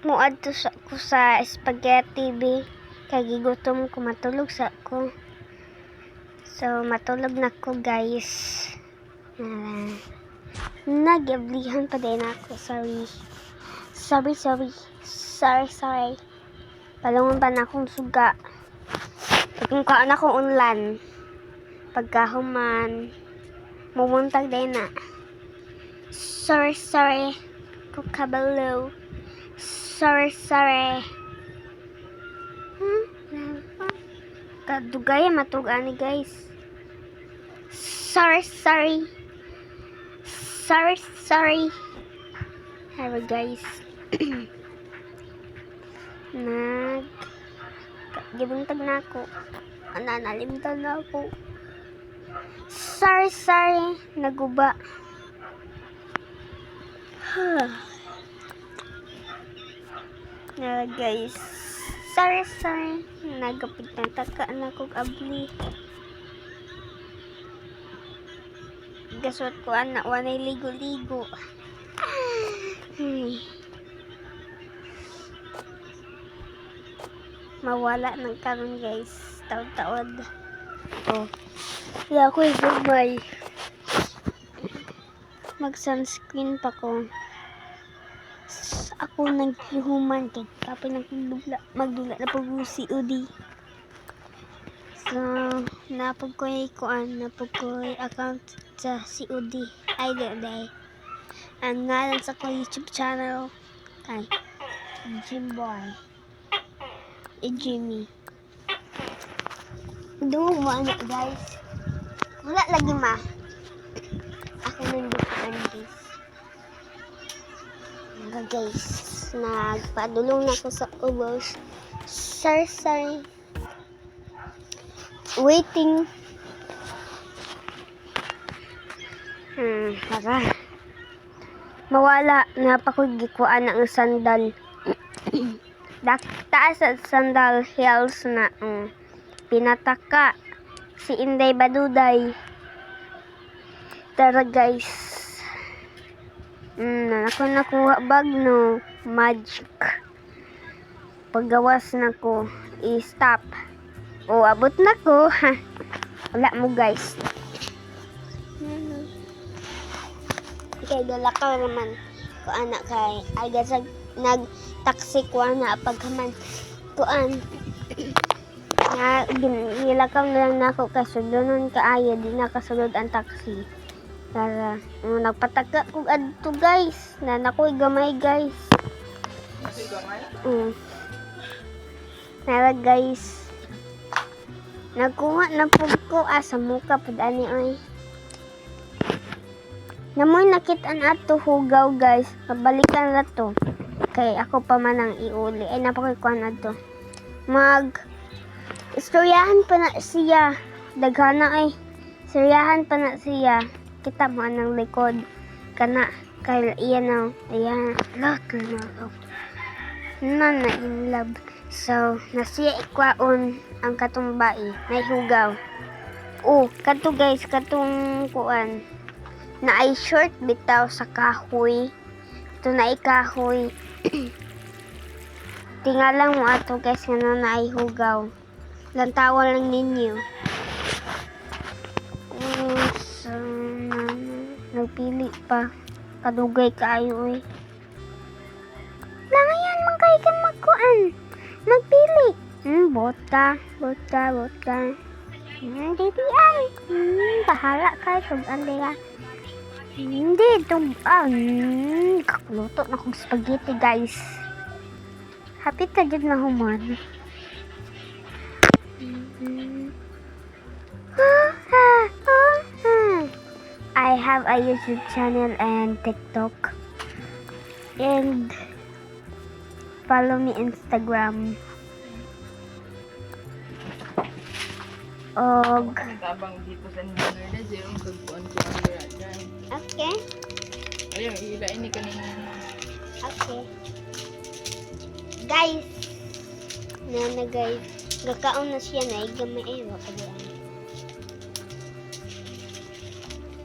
muad to sa ko sa spaghetti be. Kay gigutom ko matulog sa ko. So matulog na ko guys. Nagablihan pa din ako. Sorry. Palungon pa na akong suga. Kung kaan ako unlan. Pagkahuman. Mumuntag din na. Sorry. Kukabalo. Sorry. Kadugay matug ani guys. Sorry. Hello guys. Gibuntag na ako. Nalimtan na ako. Sorry. Naguba. Guys. Sorry. Nagapit na taka na kong abli. Gaswat ko anak. Wanay ligo-ligo. Mawala ng karon guys. Taod-taod. Wala ko gumay. Mag-sunscreen pa ko. Ako naghihuman kay kapay magdula na pag COD. So napag ko account sa COD. Ay day. Ang ngalan sa ko YouTube channel kay Jimboy. Jimmy. Doon mo anak guys. Wala lagi ma. Ako nandukaan guys. Guys, nagpadulong na ako sa ubos. Sorry. Waiting. Para. Mawala na pa ko gikuan ang sandal. Taas sa sandal heels na pinataka si Inday Baduday. Tara guys. Ako nakuha bag no magic. Paggawas na ko i-stop. Abot na ko. Wala mo guys. Kay dala ka naman ko anak kay agasag nag-taxi ko na pagkaman kuan. Gilakaw na lang na ako kasudunon kaayo di nakasulod ang taxi. Tara, nagpataka ko adto guys. Nakoy gamay guys. Tara guys. Nagkuha na po ko sa muka pud ani oy. Namoy nakitaan ato hugaw guys. Pabalikan na to. Kay ako pa man ang iuli. Ay napakikuan adto. Istoryahan pa na siya. Daghana ay. Istoryahan pa na siya. Kita mo anang likod kana kay iyan ayan lot na in love. So nasiya ikwaon ang katong bai nahihugaw. Kato guys katong kuan na ay short bitaw sa kahoy. Ito na ikahoy. Tingalang mo ato guys nga na ay hugaw. Lantawan lang ninyo. Nagpili pa. Kadugay kaayo eh. Langayan man kay ka magkuan. Nagpili. Bota. Hindi ay. Bahala ka. Sugan diya. Hindi. Kakuluto na kong spaghetti guys. Happy ka dyan na human. I have a YouTube channel and TikTok. And follow me Instagram. Tabang dito sa number na zero kagpuan ko ang dyan. Okay. Ayun, ilain ni kanina. Okay. Guys. Nana guys. Gakaon na siya na igamay ayo kaya.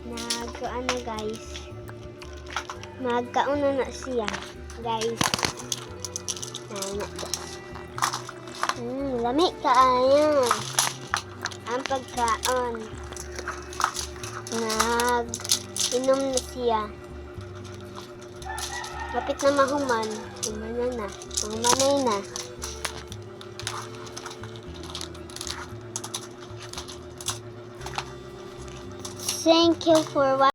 Nagkuan na guys. Magkaon na siya guys. Lami kaayo. Ang pagkaon. Inom na siya. Lapit na mahuman. Humanay na. Thank you for watching.